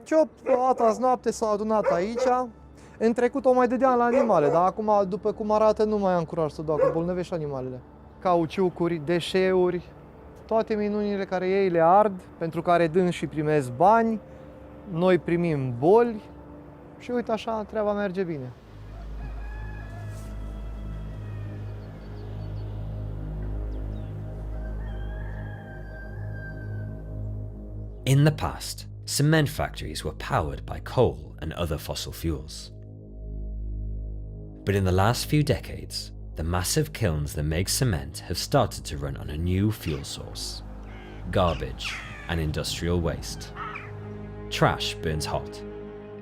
ciop, azi noapte s-au adunat aici. În trecut o mai dădeam la animale, dar acum, după cum arată, nu mai am curaj să dau, că bolnăvești animalele. Cauciucuri, deșeuri, toate minunile care ei le ard, pentru care dânsi și primesc bani, noi primim boli și uite așa, treaba merge bine. In the past, cement factories were powered by coal and other fossil fuels. But in the last few decades, the massive kilns that make cement have started to run on a new fuel source: garbage and industrial waste. Trash burns hot,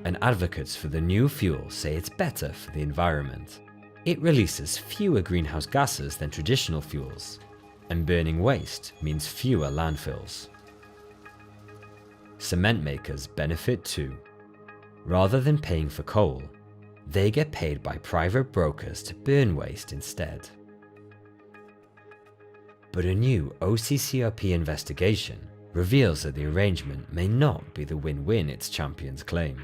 and advocates for the new fuel say it's better for the environment. It releases fewer greenhouse gases than traditional fuels, and burning waste means fewer landfills. Cement makers benefit too. Rather than paying for coal, they get paid by private brokers to burn waste instead. But a new OCCRP investigation reveals that the arrangement may not be the win-win its champions claim.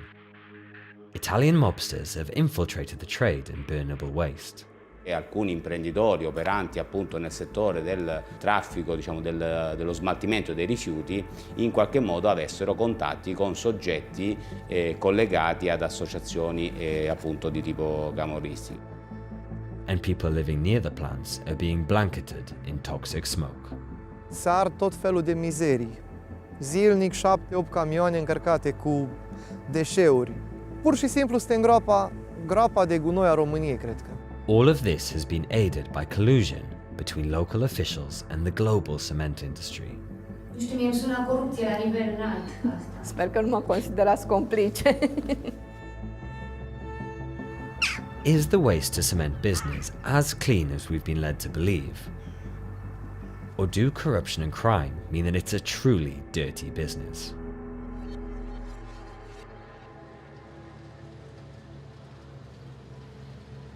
Italian mobsters have infiltrated the trade in burnable waste. E alcuni imprenditori operanti appunto nel settore del traffico, diciamo, dello smaltimento dei rifiuti, in qualche modo avessero contatti con soggetti collegati ad associazioni appunto di tipo camorristico. And people living near the plants are being blanketed in toxic smoke. Se ard tot felul de mizerii. Zilnic 7-8 camioane încărcate cu deșeuri. Pur și simplu suntem groapa de gunoi a României, cred că. All of this has been aided by collusion between local officials and the global cement industry. Nu știu, mie îmi sună corupție la nivel înalt asta. Sper că nu mă considerați complice. Is the waste to cement business as clean as we've been led to believe? Or do corruption and crime mean that it's a truly dirty business?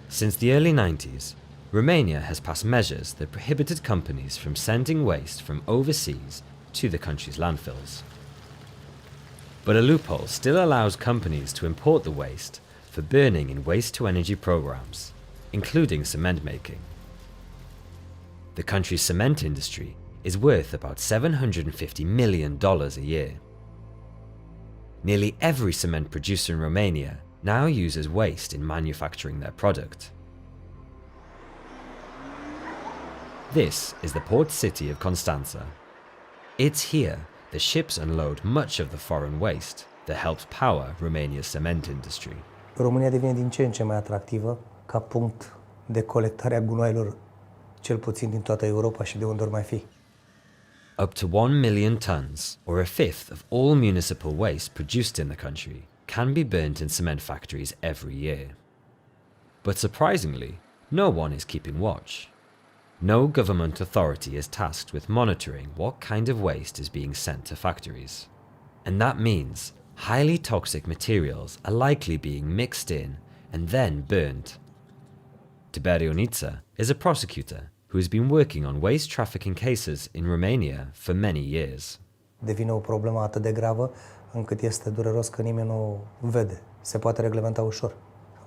Since the early 90s, Romania has passed measures that prohibited companies from sending waste from overseas to the country's landfills. But a loophole still allows companies to import the waste for burning in waste-to-energy programs, including cement making. The country's cement industry is worth about $750 million a year. Nearly every cement producer in Romania now uses waste in manufacturing their product. This is the port city of Constanța. It's here the ships unload much of the foreign waste that helps power Romania's cement industry. România devine din ce în ce mai atractivă ca punct de colectare a gunoaielor, cel puțin din toată Europa și de unde ori mai fi. Up to 1 million tons, or a fifth of all municipal waste produced in the country, can be burnt in cement factories every year. But surprisingly, no one is keeping watch. No government authority is tasked with monitoring what kind of waste is being sent to factories. And that means highly toxic materials are likely being mixed in and then burnt. Tiberiu Niță is a prosecutor who has been working on waste trafficking cases in Romania for many years. Devine o problemă atât de gravă încât este dureros că nimeni nu vede. Se poate reglementa ușor.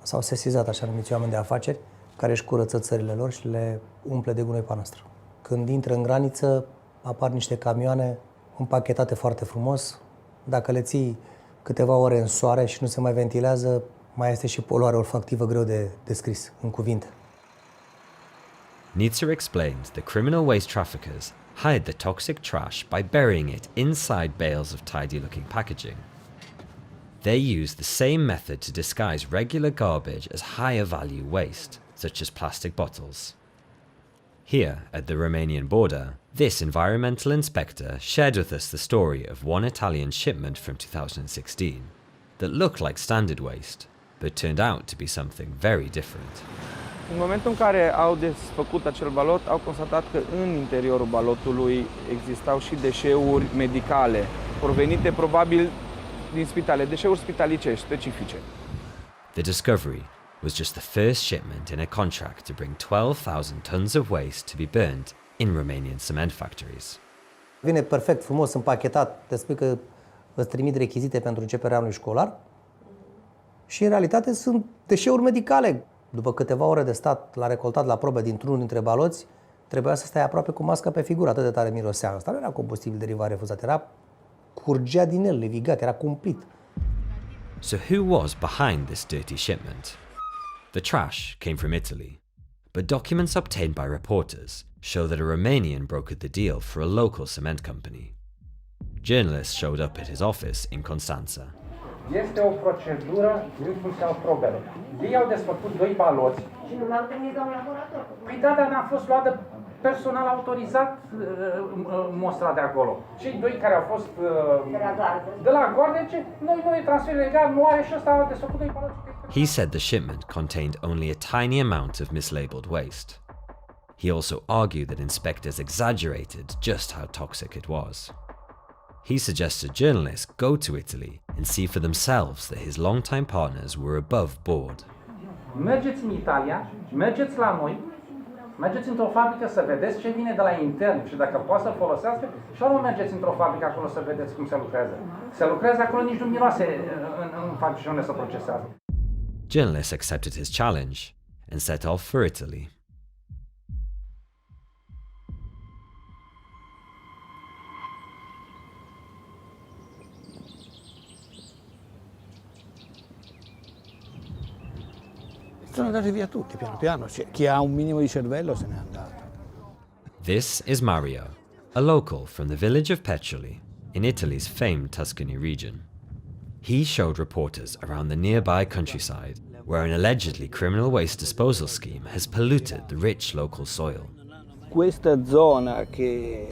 S-au sesizat așa numiți oameni de afaceri care își curăță țările lor și le umple de gunoi pe noastră. Când intră în graniță, apar niște camioane împachetate foarte frumos. Dacă le ții câteva ore în soare și nu se mai ventilează, mai este și poluare olfactivă greu de descris în cuvinte. Niță explained that criminal waste traffickers hide the toxic trash by burying it inside bales of tidy-looking packaging. They use the same method to disguise regular garbage as higher value waste, such as plastic bottles. Here, at the Romanian border, this environmental inspector shared with us the story of one Italian shipment from 2016 that looked like standard waste, but turned out to be something very different. În momentul în care au desfăcut acel balot, au constatat că în interiorul balotului existau și deșeuri medicale, provenite probabil din spitale, deșeuri spitalicești specifice. The discovery was just the first shipment in a contract to bring 12,000 tons of waste to be burnt in Romanian cement factories. Vine perfect frumos împachetat, te spui că îți trimit rechizite pentru începerea anului școlar și în realitate sunt deșeuri medicale. După câteva ore de stat la recoltat la probe dintr-unul dintre baloți, trebuia să stai aproape cu masca pe figură, atât de tare mirosea. Asta nu era combustibil derivat refuzat, curgea din el, levigat, era cumplit. So who was behind this dirty shipment? The trash came from Italy, but documents obtained by reporters show that a Romanian brokered the deal for a local cement company. Journalists showed up at his office in Constanța. Este o procedură în funcția probelor. Ei au desfăcut 2 baloți. Și nu l-au trimis la un laborator. Păi da, dar n-a fost luat de personal autorizat mostra de acolo. Cei 2 care au fost de la gardă, ce noi e transfer legal, nu are și ăsta a desfăcut 2 baloți. He said the shipment contained only a tiny amount of mislabeled waste. He also argued that inspectors exaggerated just how toxic it was. He suggested journalists go to Italy and see for themselves that his longtime partners were above board. Mergeți în Italia, mergeți la noi, mergeți într-o fabrică să vedeți ce vine de la intern și dacă poate să folosească și nu mergeți într-o fabrică acolo să vedeți cum se lucrează. Se lucrează acolo, nici nu miroase în fabrică unde se procesează. Journalists accepted his challenge and set off for Italy. Sono andati via tutti piano piano, chi ha un minimo di cervello se n'è andato. This is Mario, a local from the village of Petroli, in Italy's famed Tuscany region. He showed reporters around the nearby countryside where an allegedly criminal waste disposal scheme has polluted the rich local soil. Questa zona che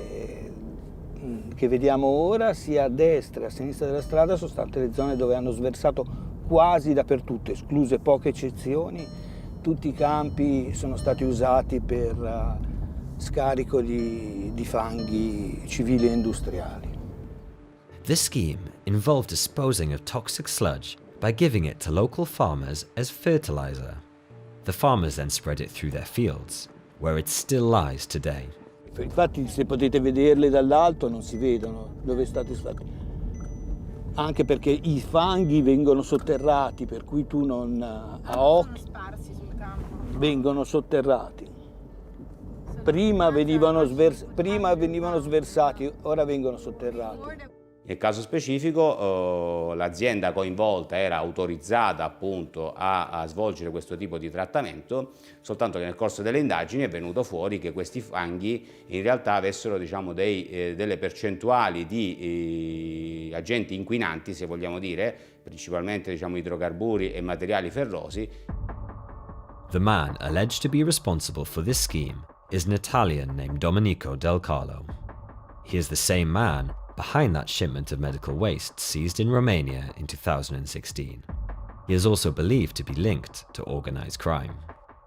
vediamo ora, sia a destra e a sinistra della strada, sono state le zone dove hanno sversato quasi dappertutto, escluse poche eccezioni. Tutti i campi sono stati usati per scarico di fanghi civili e industriali. This scheme involved disposing of toxic sludge by giving it to local farmers as fertilizer. The farmers then spread it through their fields, where it still lies today. Infatti, se potete vederle dall'alto non si vedono dove è stato fatto. Anche perché i fanghi vengono sotterrati, per cui tu non a occhio vengono sotterrati. Prima venivano sversati, ora vengono sotterrati. Nel caso specifico l'azienda coinvolta era autorizzata appunto a svolgere questo tipo di trattamento, soltanto che nel corso delle indagini è venuto fuori che questi fanghi in realtà avessero delle percentuali di agenti inquinanti, se vogliamo dire, principalmente idrocarburi e materiali ferrosi. The man alleged to be responsible for this scheme is an Italian named Domenico Del Carlo. He is the same man behind that shipment of medical waste seized in Romania in 2016. He is also believed to be linked to organized crime.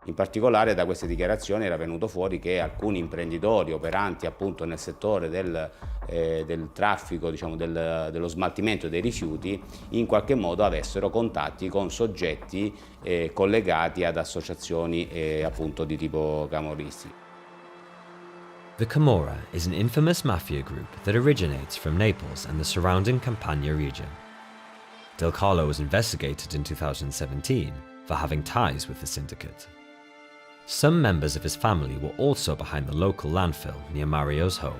In particolare da queste dichiarazioni era venuto fuori che alcuni imprenditori operanti appunto nel settore del traffico, dello smaltimento dei rifiuti, in qualche modo avessero contatti con soggetti collegati ad associazioni appunto di tipo camorristico. The Camorra is an infamous mafia group that originates from Naples and the surrounding Campania region. Del Carlo was investigated in 2017 for having ties with the syndicate. Some members of his family were also behind the local landfill near Mario's home.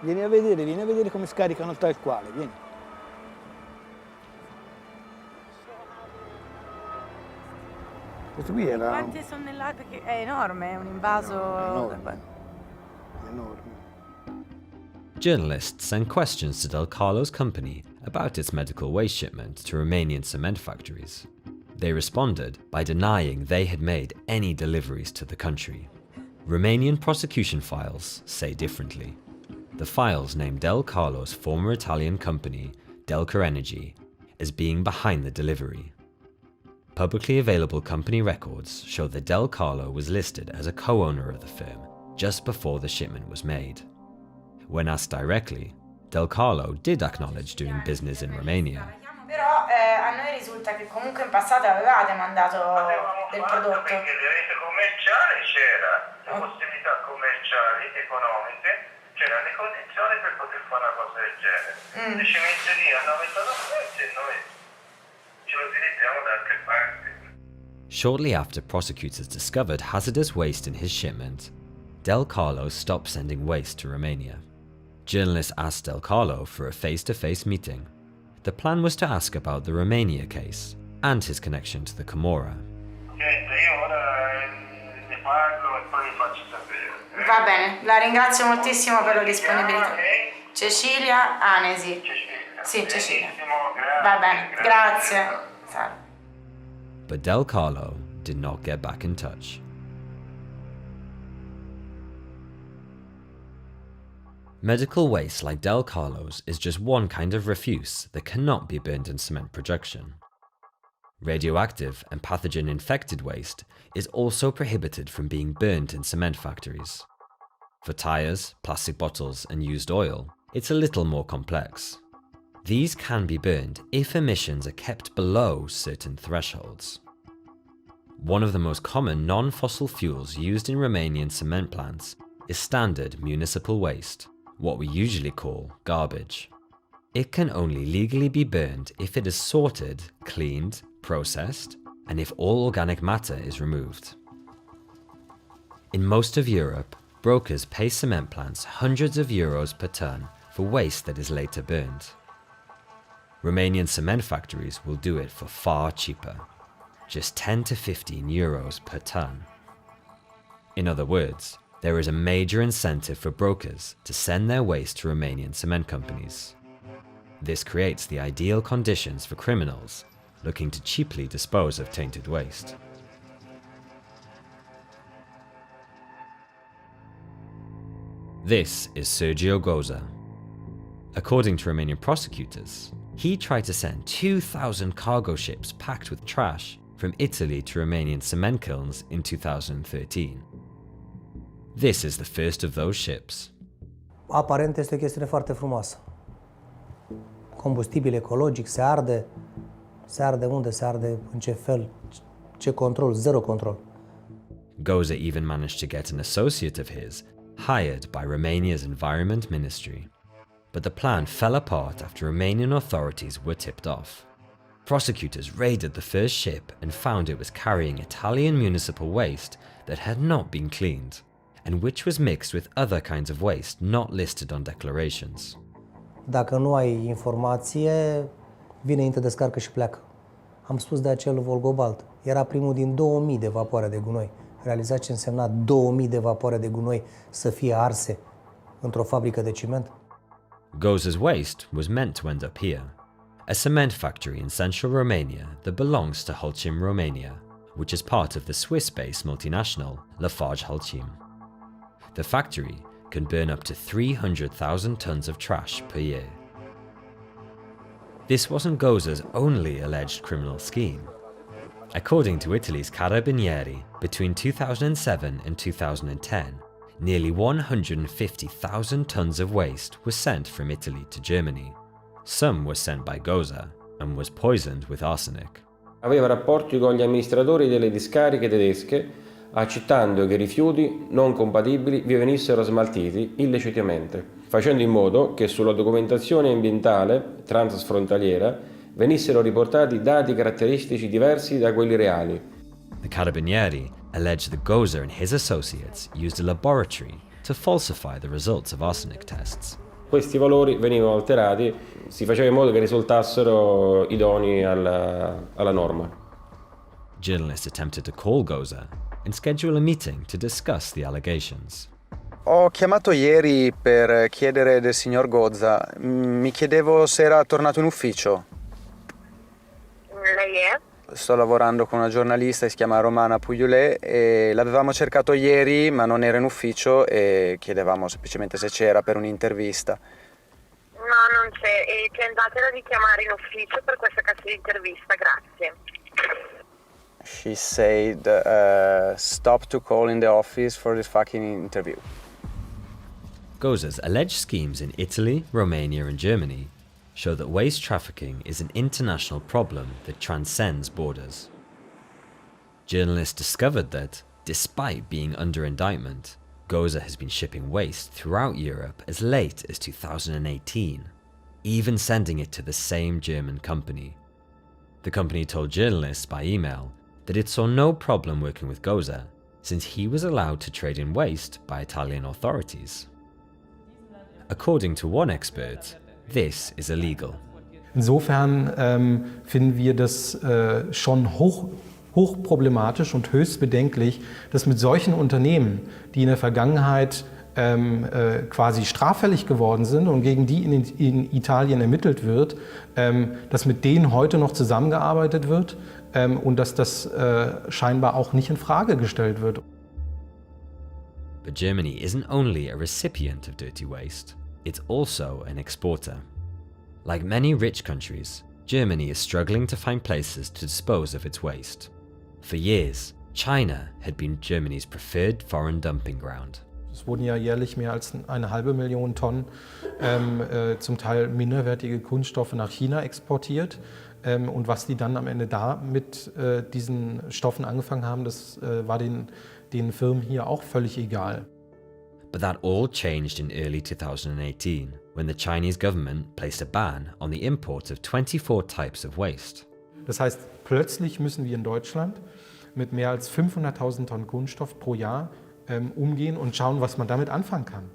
Vieni a vedere come scaricano tal quale, vieni. Questo qui era... Quante tonnellate? Perché è enorme, è un invaso... enorme. Journalists sent questions to Del Carlo's company about its medical waste shipment to Romanian cement factories. They responded by denying they had made any deliveries to the country. Romanian prosecution files say differently. The files name Del Carlo's former Italian company, Delca Energy, as being behind the delivery. Publicly available company records show that Del Carlo was listed as a co-owner of the firm just before the shipment was made. When asked directly, Del Carlo did acknowledge doing business in Romania. Però a noi risulta che comunque in passato avevate mandato del prodotto. Perché le rete commerciali c'era, le possibilità commerciali, economiche, c'erano le condizioni per poter fare una cosa del genere. Se ci mette lì a 9,90 e noi ce lo utilizziamo da altre parti. Shortly after prosecutors discovered hazardous waste in his shipment, Del Carlo stopped sending waste to Romania. Journalists asked Del Carlo for a face-to-face meeting. The plan was to ask about the Romania case and his connection to the Camorra. Senta, io ora ne parlo e poi vi faccio sapere. Va bene, la ringrazio moltissimo per la disponibilità. Cecilia Anesi. Sì, Cecilia. Va bene, grazie. Salve. But Del Carlo did not get back in touch. Medical waste like Del Carlo's is just one kind of refuse that cannot be burned in cement production. Radioactive and pathogen-infected waste is also prohibited from being burnt in cement factories. For tyres, plastic bottles and used oil, it's a little more complex. These can be burned if emissions are kept below certain thresholds. One of the most common non-fossil fuels used in Romanian cement plants is standard municipal waste, what we usually call garbage. It can only legally be burned if it is sorted, cleaned, processed, and if all organic matter is removed. In most of Europe, brokers pay cement plants hundreds of euros per ton for waste that is later burned. Romanian cement factories will do it for far cheaper, just 10 to 15 euros per ton. In other words, there is a major incentive for brokers to send their waste to Romanian cement companies. This creates the ideal conditions for criminals looking to cheaply dispose of tainted waste. This is Sergio Goza. According to Romanian prosecutors, he tried to send 2,000 cargo ships packed with trash from Italy to Romanian cement kilns in 2013. This is the first of those ships. Aparent este o chestiune foarte frumoasă. Combustibil ecologic, se arde unde, se arde în ce fel, ce control, zero control. Goza even managed to get an associate of his hired by Romania's Environment Ministry. But the plan fell apart after Romanian authorities were tipped off. Prosecutors raided the first ship and found it was carrying Italian municipal waste that had not been cleaned, and which was mixed with other kinds of waste not listed on declarations. Dacă nu ai informație, vine înainte, descarcă și pleacă. Am spus de acel Volgobalt. Era primul din 2000 de vapoare de gunoi. Realizați ce însemna 2000 de vapoare de gunoi să fie arse într-o fabrică de ciment? Goza's waste was meant to end up here, a cement factory in central Romania that belongs to Holcim Romania, which is part of the Swiss-based multinational Lafarge Holcim. The factory can burn up to 300,000 tons of trash per year. This wasn't Goza's only alleged criminal scheme. According to Italy's Carabinieri, between 2007 and 2010, nearly 150,000 tons of waste was sent from Italy to Germany. Some was sent by Goza and was poisoned with arsenic. Aveva rapporti con gli amministratori delle discariche tedesche, accettando che i rifiuti non compatibili vi venissero smaltiti illecitamente, facendo in modo che sulla documentazione ambientale transfrontaliera venissero riportati dati caratteristici diversi da quelli reali. The Carabinieri alleged that Goza and his associates used a laboratory to falsify the results of arsenic tests. Questi valori venivano alterati, si faceva in modo che risultassero idonei alla norma. Journalists attempted to call Goza and schedule a meeting to discuss the allegations. Ho chiamato ieri per chiedere del signor Goza. Mi chiedevo se era tornato in ufficio. Lei è? Sto lavorando con una giornalista che si chiama Romana Pugliulè e l'avevamo cercato ieri ma non era in ufficio e chiedevamo semplicemente se c'era per un'intervista. No, non c'è e tentatela di chiamare in ufficio per questa cazzo di intervista, grazie. She said, stop to call in the office for this fucking interview. Goza's alleged schemes in Italy, Romania and Germany show that waste trafficking is an international problem that transcends borders. Journalists discovered that, despite being under indictment, Goza has been shipping waste throughout Europe as late as 2018, even sending it to the same German company. The company told journalists by email that it saw no problem working with Goza, since he was allowed to trade in waste by Italian authorities. According to one expert, this is illegal. Insofern finden wir das schon hochproblematisch und höchst bedenklich, dass mit solchen Unternehmen, die in der Vergangenheit quasi straffällig geworden sind und gegen die in Italien ermittelt wird, dass mit denen heute noch zusammengearbeitet wird und dass das scheinbar auch nicht in Frage gestellt wird. But Germany isn't only a recipient of dirty waste, it's also an exporter. Like many rich countries, Germany is struggling to find places to dispose of its waste. For years, China had been Germany's preferred foreign dumping ground. Es wurden ja jährlich mehr als 500.000 Tonnen zum Teil minderwertige Kunststoffe nach China exportiert. Und was die dann am Ende da mit diesen Stoffen angefangen haben, das war den Firmen hier auch völlig egal. But that all changed in early 2018, when the Chinese government placed a ban on the import of 24 types of waste. Das heißt, plötzlich müssen wir in Deutschland mit mehr als 500.000 Tonnen Kunststoff pro Jahr umgehen und schauen, was man damit anfangen kann.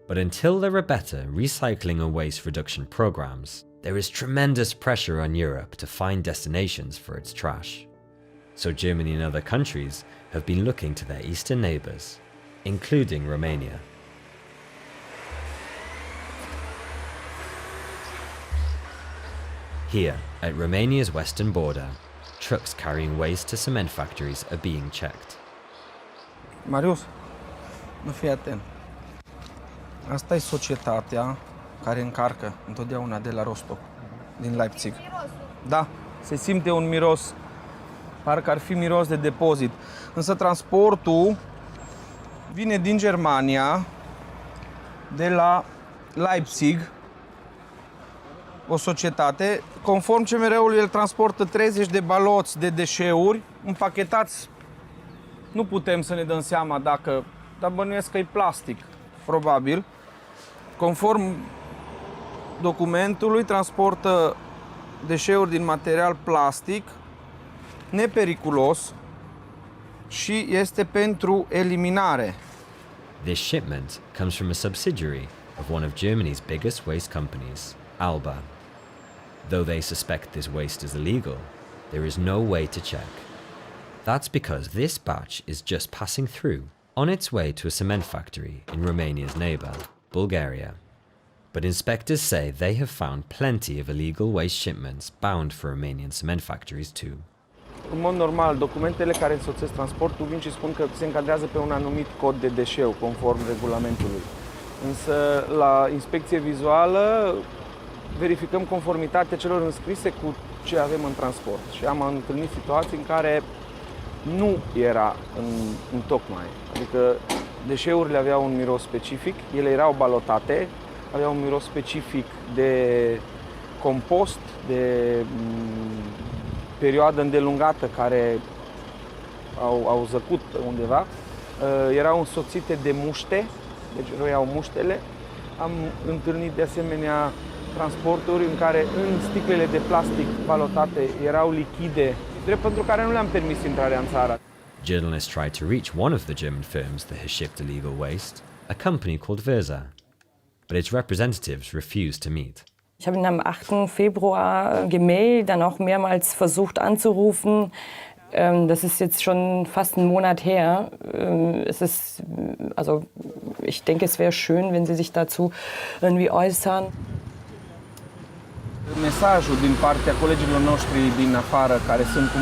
But until there are better recycling and waste reduction programs, there is tremendous pressure on Europe to find destinations for its trash. So Germany and other countries have been looking to their eastern neighbours, including Romania. Here, at Romania's western border, trucks carrying waste to cement factories are being checked. Marius, nu fii atent. Asta e societatea care încarcă întotdeauna de la Rostock, din Leipzig. Da, se simte un miros, parcă ar fi miros de depozit. Însă transportul vine din Germania, de la Leipzig, o societate. Conform CMR-ului, el transportă 30 de baloți de deșeuri împachetați. Nu putem să ne dăm seama dacă, dar bănuiesc că e plastic, probabil. Conform documentului, transportă deșeuri din material plastic, nepericulos și este pentru eliminare. This shipment comes from a subsidiary of one of Germany's biggest waste companies, Alba. Though they suspect this waste is illegal, there is no way to check. That's because this batch is just passing through, on its way to a cement factory in Romania's neighbour, Bulgaria. But inspectors say they have found plenty of illegal waste shipments bound for Romanian cement factories too. În mod normal, documentele care însoțesc transportul vin și spun că se încadrează pe un anumit cod de deșeu, conform regulamentului. Însă, la inspecție vizuală, verificăm conformitatea celor înscrise cu ce avem în transport. Și am întâlnit situații în care nu era în tocmai. Adică deșeurile aveau un miros specific, ele erau balotate, aveau un miros specific de compost, de perioadă îndelungată care au zăcut undeva, erau însoțite de muște, deci roiau muștele. Am întâlnit de asemenea transporturi în care în sticlele de plastic balotate erau lichide, drept pentru care nu le-am permis intrarea în țară. Journalists tried to reach one of the German firms that has shipped illegal waste, a company called Versa, but its representatives refused to meet. Ich habe ihn am 8. Februar gemailt, dann auch mehrmals versucht anzurufen. Das ist jetzt schon fast einen Monat her. Ich denke, es wäre schön, wenn Sie sich dazu irgendwie äußern. Mesajul din partea colegilor noștri din afară, care sunt cu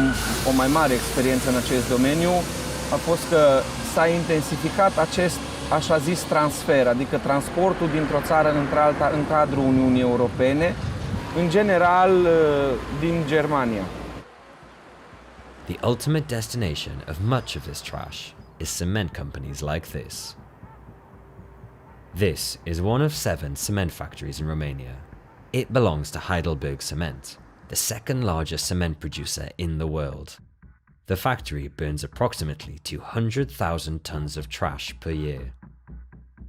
o mai mare experiență în acest domeniu, a fost că s-a intensificat acest așa zis transfer, adică transportul dintr-o țară într-alta în cadrul Uniunii Europene, în general din Germania. The ultimate destination of much of this trash is cement companies like this. This is one of 7 cement factories in Romania. It belongs to Heidelberg Cement, the second largest cement producer in the world. The factory burns approximately 200,000 tons of trash per year.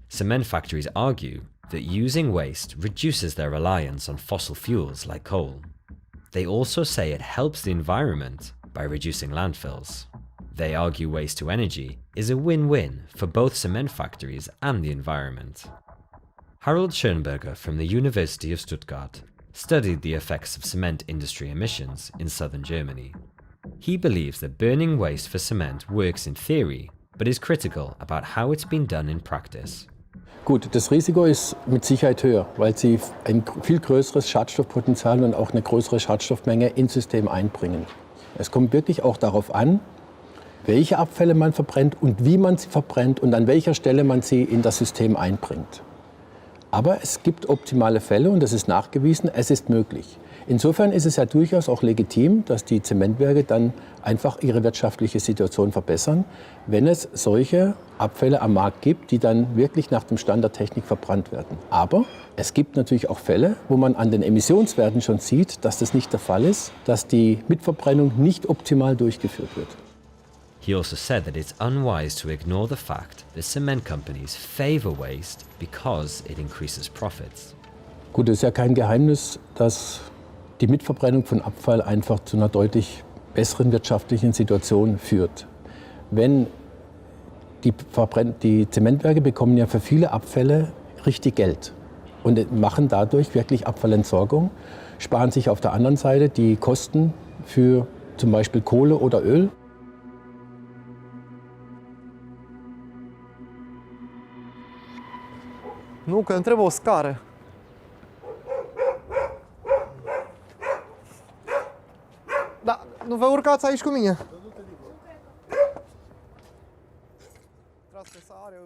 Cement factories argue that using waste reduces their reliance on fossil fuels like coal. They also say it helps the environment by reducing landfills. They argue waste to energy is a win-win for both cement factories and the environment. Harald Schönberger from the University of Stuttgart studied the effects of cement industry emissions in southern Germany. He believes that burning waste for cement works in theory, but is critical about how it's been done in practice. Gut, das Risiko ist mit Sicherheit höher, weil sie ein viel größeres Schadstoffpotenzial und auch eine größere Schadstoffmenge ins System einbringen. Es kommt wirklich auch darauf an, welche Abfälle man verbrennt und wie man sie verbrennt und an welcher Stelle man sie in das System einbringt. Aber es gibt optimale Fälle und das ist nachgewiesen, es ist möglich. Insofern ist es ja durchaus auch legitim, dass die Zementwerke dann einfach ihre wirtschaftliche Situation verbessern, wenn es solche Abfälle am Markt gibt, die dann wirklich nach dem Standard Technik verbrannt werden. Aber es gibt natürlich auch Fälle, wo man an den Emissionswerten schon sieht, dass das nicht der Fall ist, dass die Mitverbrennung nicht optimal durchgeführt wird. He also said that it's unwise to ignore the fact that cement companies favor waste because it increases profits. Gut, es ist ja kein Geheimnis, dass die Mitverbrennung von Abfall einfach zu einer deutlich besseren wirtschaftlichen Situation führt. Wenn die Zementwerke bekommen ja für viele Abfälle richtig Geld und machen dadurch wirklich Abfallentsorgung, sparen sich auf der anderen Seite die Kosten für zum Beispiel Kohle oder Öl. Nu, că îmi trebuie o scară. Da, nu vă urcați aici cu mine.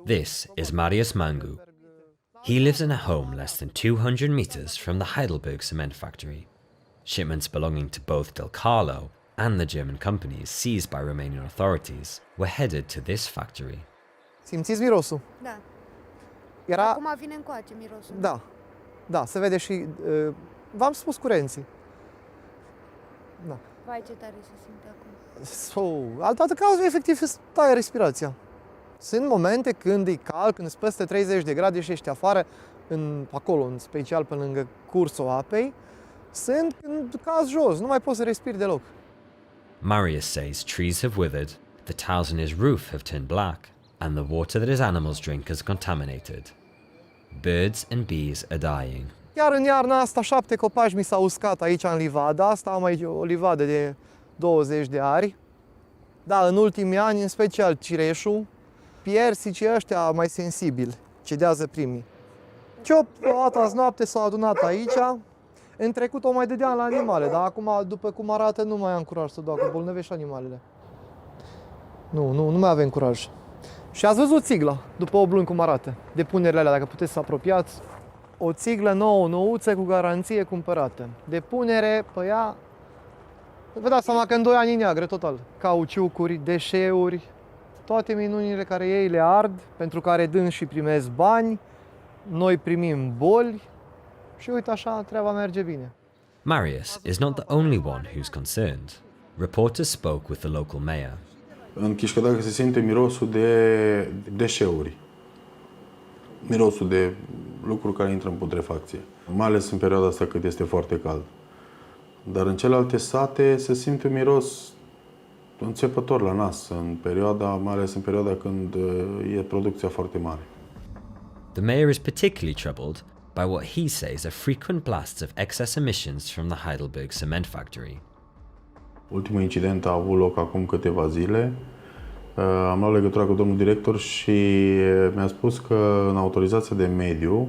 This is Marius Mangu. He lives in a home less than 200 meters from the Heidelberg cement factory. Shipments belonging to both Del Carlo and the German companies seized by Romanian authorities were headed to this factory. Simțiți mirosul? Da. Era... Acum vine încoace mirosul. Da, da, se vede și... v-am spus curenții. Da. Vai, ce tare se simte acum. Altă cauză, efectiv, îți taie respirația. Sunt momente când e cald, când îți peste 30 de grade și ești afară, acolo, în special pe lângă cursul apei, sunt când cazi jos, nu mai poți să respiri deloc. Marius says trees have withered, the tiles in his roof have turned black, and the water that his animals drink is contaminated. Birds and bees are dying. Chiar în iarna asta 7 copaci mi s-au uscat aici în livada asta, am aici o livadă de 20 de ari. Da, în ultimii ani, în special cireșul, piersicii ăștia mai sensibili, cedează primii. Ciop, o dată azi noapte s-au adunat aici. În trecut o mai dădeam la animale, dar acum, după cum arată, nu mai am curaj să dau, că bolnăvești animalele. Nu mai avem curaj. Și ați văzut țigla, după 8 luni cum arată, depunerile alea, dacă puteți să apropiați. O țiglă nouă, nouță, cu garanție cumpărată. Depunere pe ea, vă dați seama că în 2 ani e neagră total. Cauciucuri, deșeuri, toate minunile care ei le ard, pentru care dâns și primesc bani, noi primim boli și uite așa, treaba merge bine. Marius is not the only one who's concerned. Reporters spoke with the local mayor. În Chișcădacă se simte mirosul de deșeuri. Mirosul de lucruri care intră în putrefacție. Mai ales în perioada asta cât este foarte cald. Dar în celelalte sate se simte miros înțepător la nas, mai ales în perioada când e producția foarte mare. The mayor is particularly troubled by what he says are frequent blasts of excess emissions from the Heidelberg cement factory. Ultimul incident a avut loc acum câteva zile. Am luat legătura cu domnul director și mi-a spus că în autorizația de mediu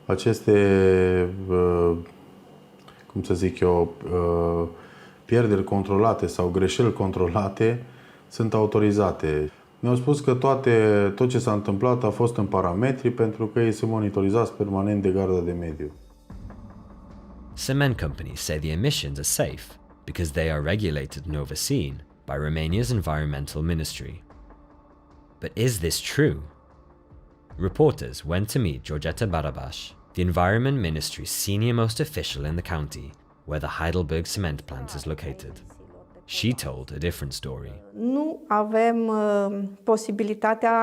aceste, cum să zic eu, pierderi controlate sau greșeli controlate sunt autorizate. Mi-au spus că tot ce s-a întâmplat a fost în parametri pentru că ei sunt monitorizați permanent de garda de mediu. Cement companies say the emissions are safe because they are regulated and overseen by Romania's Environmental Ministry. But is this true? Reporters went to meet Georgeta Barabaș, the Environment Ministry's senior-most official in the county, where the Heidelberg cement plant is located. She told a different story. Nu avem posibilitatea,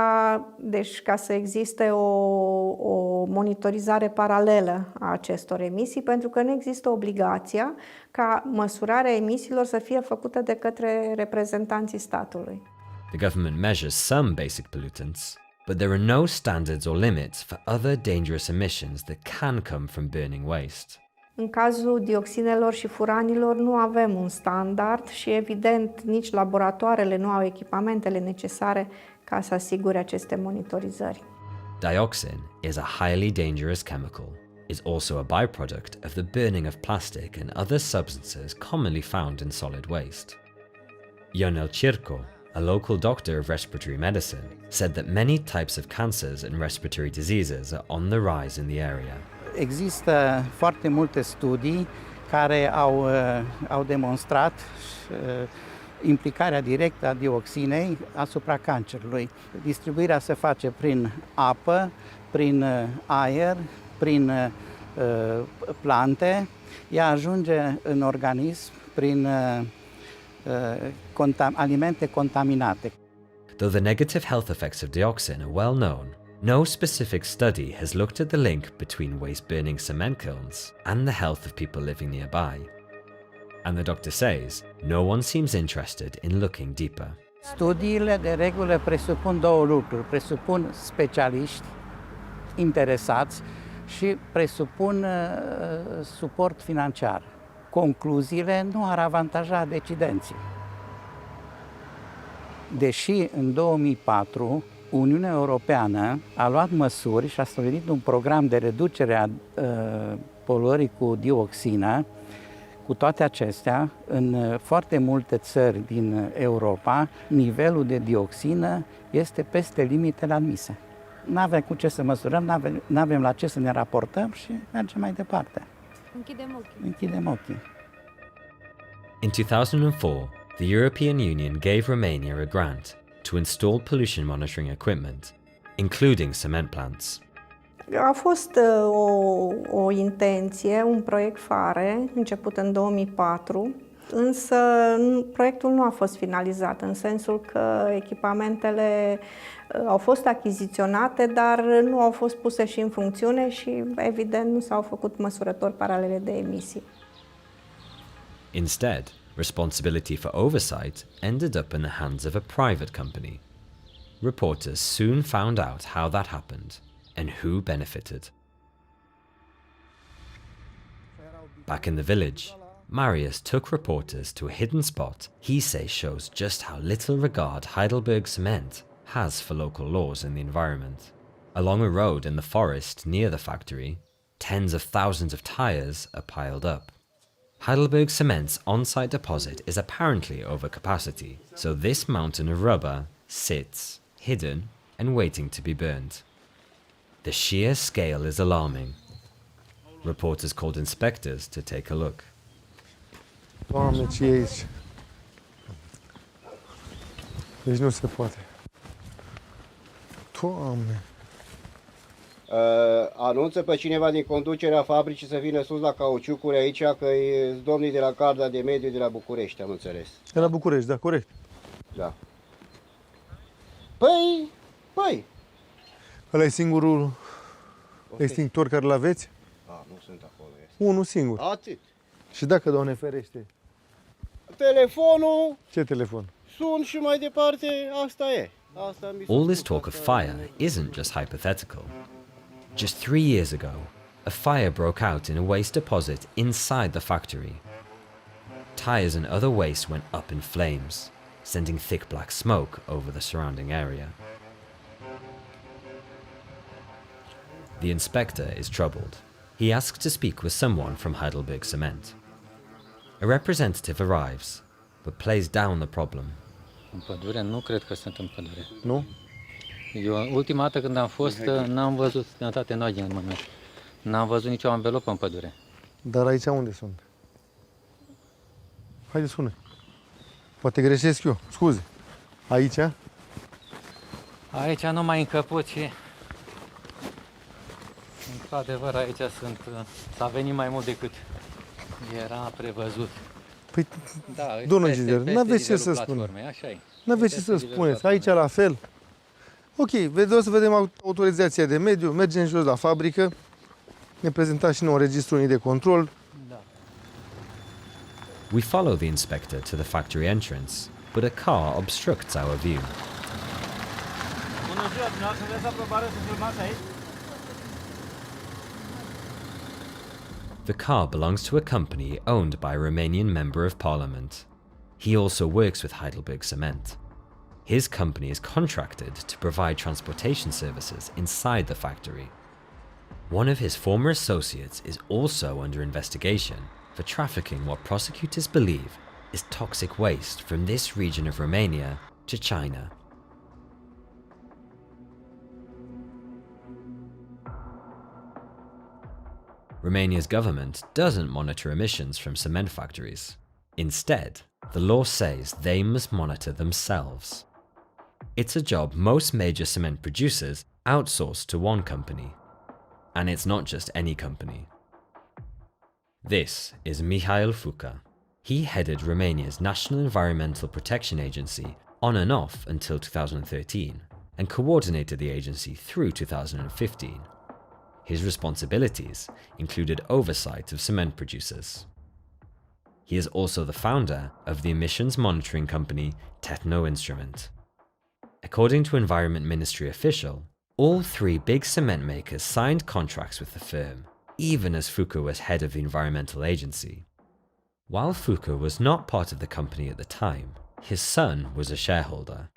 deci ca să existe o monitorizare paralelă a acestor emisii, pentru că nu există obligația ca măsurarea emisiilor să fie făcută de către reprezentanții statului. The government measures some basic pollutants, but there are no standards or limits for other dangerous emissions that can come from burning waste. În cazul dioxinelor și furanilor nu avem un standard și, evident, nici laboratoarele nu au echipamentele necesare ca să asigure aceste monitorizări. Dioxin is a highly dangerous chemical. It's also a byproduct of the burning of plastic and other substances commonly found in solid waste. Ionel Circo, a local doctor of respiratory medicine, said that many types of cancers and respiratory diseases are on the rise in the area. Există foarte multe studii care au demonstrat implicarea directă a dioxinei asupra cancerului. Distribuirea se face prin apă, prin aer, prin plante. Ea ajunge în organism prin alimente contaminate. Though the negative health effects of dioxin are well known, no specific study has looked at the link between waste-burning cement kilns and the health of people living nearby. And the doctor says no one seems interested in looking deeper. Studiile de regulă presupun două lucruri. Presupun specialiști interesați și presupun suport financiar. Concluziile nu ar avantaja decidenții. Deși în 2004 Uniunea Europeană a luat măsuri și a stabilit un program de reducere a poluării cu dioxină, cu toate acestea, în foarte multe țări din Europa, nivelul de dioxină este peste limitele admise. Nu avem cu ce să măsurăm, nu avem la ce să ne raportăm și mergem mai departe. Închidem ochii. In 2004, the European Union gave Romania a grant to install pollution monitoring equipment, including cement plants. A fost o intenție, un proiect FARE, început în 2004, însă proiectul nu a fost finalizat, în sensul că echipamentele au fost achiziționate, dar nu au fost puse și în funcțiune și, evident, nu s-au făcut măsurători paralele de emisii. Instead, responsibility for oversight ended up in the hands of a private company. Reporters soon found out how that happened and who benefited. Back in the village, Marius took reporters to a hidden spot he says shows just how little regard Heidelberg Cement has for local laws and the environment. Along a road in the forest near the factory, tens of thousands of tires are piled up. Heidelberg Cement's on-site deposit is apparently over capacity, so this mountain of rubber sits, hidden and waiting to be burned. The sheer scale is alarming. Reporters called inspectors to take a look. Doamne, ce e aici? Deci nu se poate. Doamne! Anunță pe cineva din conducerea fabricii să vină sus la cauciucuri aici, că e domnii de la Garda de Mediu de la București, am înțeles. De la București, da, corect. Da. Păi... Ăla e singurul extintor care l-aveți? Nu sunt acolo. Unul singur. Atât. Și dacă, Doamne ferește? Telefonul... Ce telefon? Sun și mai departe, asta e. All this talk of fire isn't just hypothetical. Just 3 years ago, a fire broke out in a waste deposit inside the factory. Tires and other waste went up in flames, sending thick black smoke over the surrounding area. The inspector is troubled. He asks to speak with someone from Heidelberg Cement. A representative arrives, but plays down the problem. În pădure? Nu cred că sunt în pădure. Nu? Eu, ultima dată când am fost, n-am văzut sănătate noi în moment. N-am văzut nicio anvelopă în pădure. Dar aici unde sunt? Haide, sună. Poate greșesc eu. Scuze. Aici? Aici nu mai încăput și... Într-adevăr, aici sunt... S-a venit mai mult decât era prevăzut. Păi, Da, domnul peste inginer, n-aveți ce nivelul să spuneți. platformei, așa e. N-aveți ce Peste să nivelul spuneți. Aici la fel. Ok, o să vedem autorizația de mediu, mergem jos la fabrică, ne prezentați și nouă registrul unii de control. We follow the inspector to the factory entrance, but a car obstructs our view. Bună ziua, dumneavoastră vreți aprobare să filmați aici? The car belongs to a company owned by a Romanian member of parliament. He also works with Heidelberg Cement. His company is contracted to provide transportation services inside the factory. One of his former associates is also under investigation for trafficking what prosecutors believe is toxic waste from this region of Romania to China. Romania's government doesn't monitor emissions from cement factories. Instead, the law says they must monitor themselves. It's a job most major cement producers outsource to one company. And it's not just any company. This is Mihail Fuca. He headed Romania's National Environmental Protection Agency on and off until 2013 and coordinated the agency through 2015. His responsibilities included oversight of cement producers. He is also the founder of the emissions monitoring company Techno Instrument. According to Environment Ministry official, all three big cement makers signed contracts with the firm, even as Fuca was head of the environmental agency. While Fuca was not part of the company at the time, his son was a shareholder.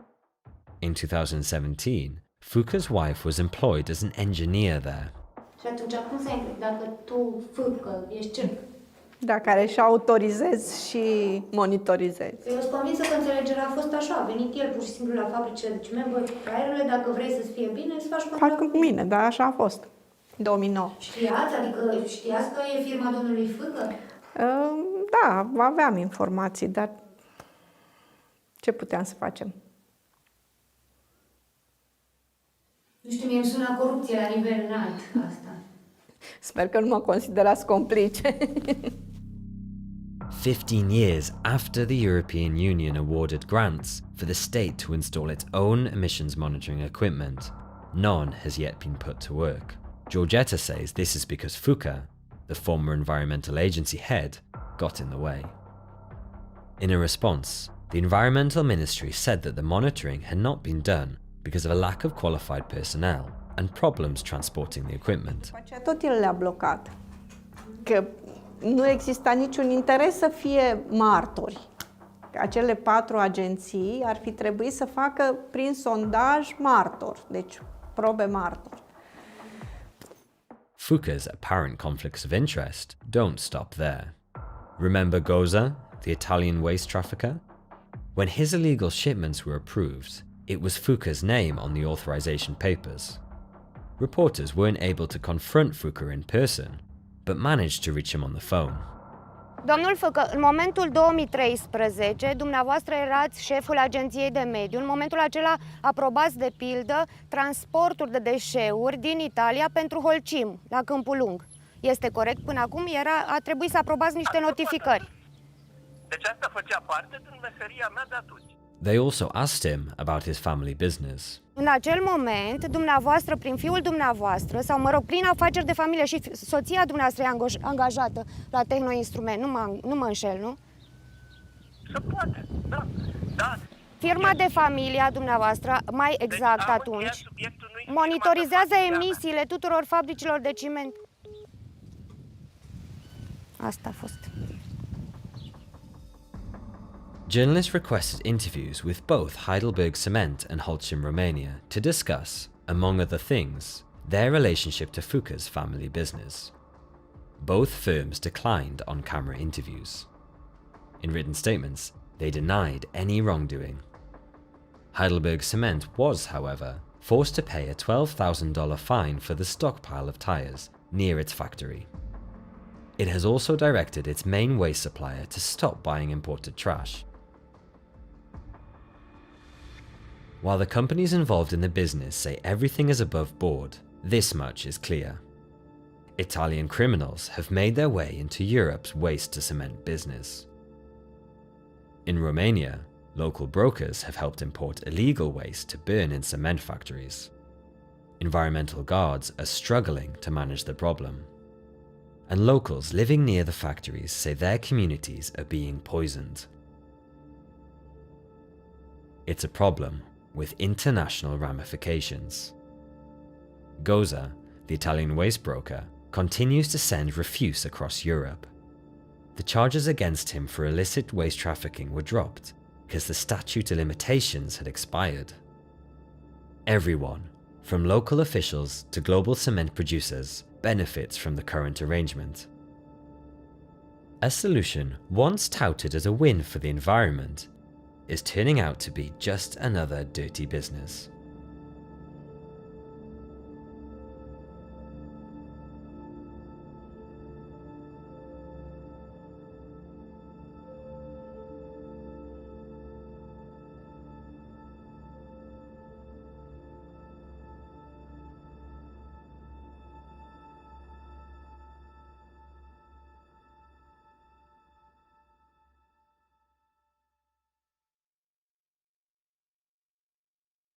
In 2017, Fuca's wife was employed as an engineer there. Și atunci cum se încred dacă tu, Fâcă, ești cel? Da, care și autorizezi și monitorizezi. Eu sunt convinsă că înțelegerea a fost așa. A venit el pur și simplu la fabricile de ciment, bă, fraierele, dacă vrei să-ți fie bine, îți faci contract. Fac cu mine, da, așa a fost. 2009. Știați? Adică știați că e firma domnului Fâcă? Da, aveam informații, dar ce puteam să facem? Nu știu, mie îmi sună corupție la nivel înalt asta. Sper că nu mă considerați complice. 15 years after the European Union awarded grants for the state to install its own emissions monitoring equipment, none has yet been put to work. Georgeta says this is because Fuca, the former environmental agency head, got in the way. In a response, the Environmental Ministry said that the monitoring had not been done because of a lack of qualified personnel and problems transporting the equipment. Tot el le-a blocat. Că nu exista niciun interes să fie martori. Acele 4 agenții ar fi trebuit să facă prin sondaj martor, deci probe martor. Fuca's apparent conflicts of interest don't stop there. Remember Goza, the Italian waste trafficker? When his illegal shipments were approved, it was Fuca's name on the authorization papers. Reporters weren't able to confront Fuca in person, but managed to reach him on the phone. Domnul Fâcă, în momentul 2013, dumneavoastră erați șeful Agenției de Mediu. În momentul acela aprobați, de pildă, transporturi de deșeuri din Italia pentru Holcim, la Câmpul Lung. Este corect? Până acum a trebuit să aprobați niște notificări. Deci asta făcea parte din meseria mea de atunci. They also asked him about his family business. În acel moment, dumneavoastră, prin fiul dumneavoastră, sau mă rog, prin afaceri de familie, și soția dumneavoastră e angajată la Techno Instrument, nu mă înșel, nu? Se poate, da. Da. Firma de familie a dumneavoastră, mai exact deci, atunci, monitorizează emisiile tuturor fabricilor de ciment. Asta a fost. Journalists requested interviews with both Heidelberg Cement and Holcim Romania to discuss, among other things, their relationship to Fuca's family business. Both firms declined on-camera interviews. In written statements, they denied any wrongdoing. Heidelberg Cement was, however, forced to pay a $12,000 fine for the stockpile of tires near its factory. It has also directed its main waste supplier to stop buying imported trash. While the companies involved in the business say everything is above board, this much is clear. Italian criminals have made their way into Europe's waste-to-cement business. In Romania, local brokers have helped import illegal waste to burn in cement factories. Environmental guards are struggling to manage the problem. And locals living near the factories say their communities are being poisoned. It's a problem with international ramifications. Goza, the Italian waste broker, continues to send refuse across Europe. The charges against him for illicit waste trafficking were dropped because the statute of limitations had expired. Everyone, from local officials to global cement producers, benefits from the current arrangement. A solution once touted as a win for the environment is turning out to be just another dirty business.